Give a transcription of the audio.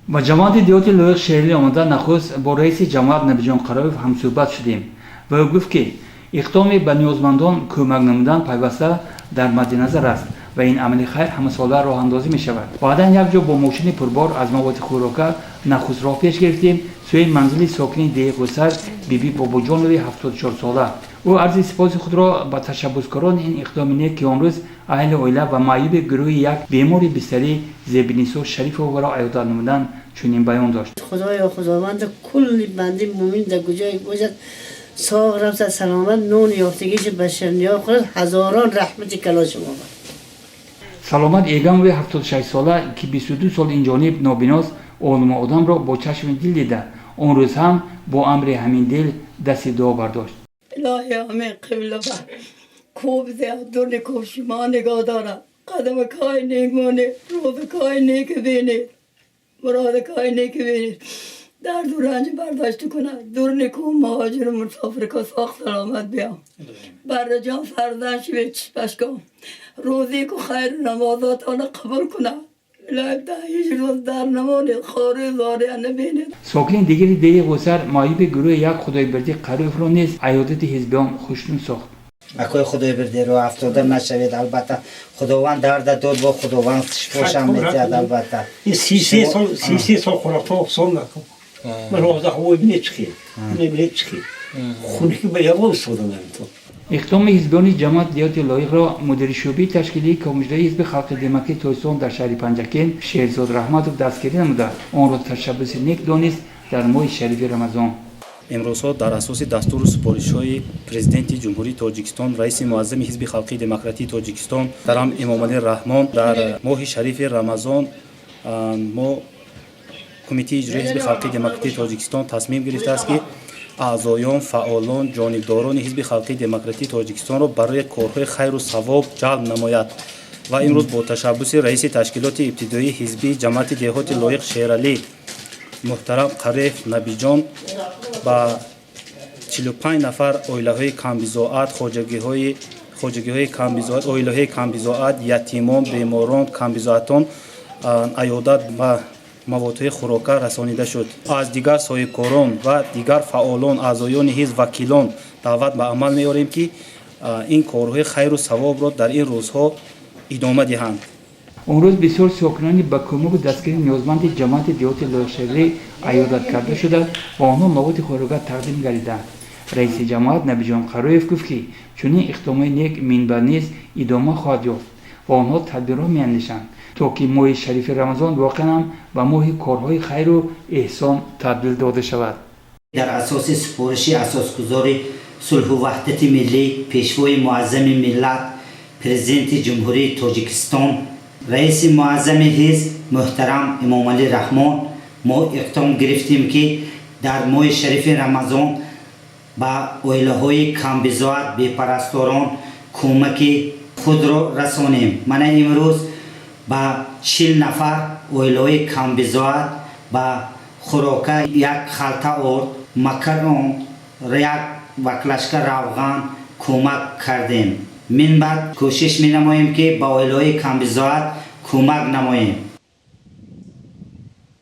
با جماعت دیوتی لایق شهری آمده نخست با رئیس جماعت نبیجان قرایف هم صحبت شدیم و او گفت که اقدام به نیازمندان کمک نمودن پیوسته در مد نظر است و این عمل خیر همه ساله راه اندازی می شود. بعدا یک جا با ماشین پربار از مواد خوراک نخست راه پیش گرفتیم سوی منزل ساکنین ده قصر بیبی باباجانوی 74 ساله. او عرض سپاس خود را به تشبسکاران این اقدام نیک که امروز اهل عائله و معیوب گروه یک بیمار بستری زیبنیسو شریف و را عیادت نمودن چنین بیان داشت. خداوند کل بنده مومن در کجای باشد ساغ رفت سلامت نون یافتگیش بشر نیا خود هزاران رحمت کلاش شما. سلامت ایگم و 76 ساله که 22 سال این جانب نابیناست عالم آدم را با چشم دل دیده اون روز هم با امر همین دل دست دعا برداشت. الهی همه قبله بر کوب زیاد دور کوب شما نگاه دارم قدم کای نیک مونه روز کای نیک بینید مراد کای نیک بینید در دور رنج برداشت کنه دور نکو مهاجر مسافر که ساخت سلامت بیام بر جان فردن شوی چشپش کن روزی که خیر نمازات آنها قبول کنه لکه هیچ روز در نمانید خاری زاری نبینید. ساکنین دیگری ده قصر معیوب گروه یک خدای بردی قریف را نیز عیادت حزبیان خوشنود ساخت. اکوی خدای بردی رو افتاده نشوید البته خداوند درد داد با خداوند شفاشم میتید البته. این 33 سال خوراک اقسام نکن. من روزه خوی بینید چخیر. نبینید چخیر. خونی که به یه استاده نمیتون. اقدام حزبیان جماعت دیوتی لایق را مدیر شعبه تشکیلی کمیته حزب خلق دموکراسی تویستان در شهر پنجکین شهرزاد رحمتوف دستگیری نموده آن را تشبث نیک دانست در ماه شریف رمضان. امروزها در اساس دستور سپارش‌های پرزیدنت جمهوری تاجیکستان رئیس معظم حزب خلقی دموکراسی تاجیکستان درام امامعلی رحمان در ماه شریف رمضان ما کمیته اجرایی حزب خلقی دموکراسی تاجیکستان تصمیم گرفته است که اعضایان فعالان جانبداران حزب خلقی دموکراسی تاجیکستان را برای کارهای خیر و ثواب جلب نماید و امروز با تشبث رئیس تشکیلات ابتدایی حزبی جماعت دیهات لایق شیرعلی محترم قریف نبیجان با 45 نفر اویله‌های کمبیزاعت خواجگی‌های کمبیزاعت اویله‌های کمبیزاعت یتیمان بیماران کمبیزاعتان عیادت و مواد خوراک رسانیده شد. از دیگر سایه‌کاران و دیگر فعالان اعضایان حزب وکیلان دعوت به عمل می‌آوریم که این کارهای خیر و ثواب را در این روزها ادامه دهند. اون روز بسیار ساکنانی با کمک و دستگیری نیازمند جماعت دیوتی لایق شهری عیادت کرده شده و آنها مواد خوراک تقدیم گردیدند. رئیس جماعت نبیجان قرایف گفت که چنین اقدامات نیک منبع نیز ادامه خواهد یافت و آنها تدبیرها می‌اندیشند تا که ماه شریف رمضان واقعا به ماه کارهای خیر و احسان تبدیل داده شود. در اساس سپارش اساسگزار صلح و وحدت ملی پیشوای معظم ملت پرزیدنت جمهوری تاجیکستان رئیس معظم حزب محترم امامعلی رحمان ما اقدام گرفتیم که در ماه شریف رمضان با اویله‌های کمبیزاعت بی‌پرستاران کمک خود را رسانیم. من امروز با 40 نفر اویله‌های کمبیزاعت با خوراک یک خلطه آرد مکرون یک وکلشکر روغن کمک کردیم. من بعد کوشش می نماییم که با اویله‌های کمبیزاعت کمک نماییم.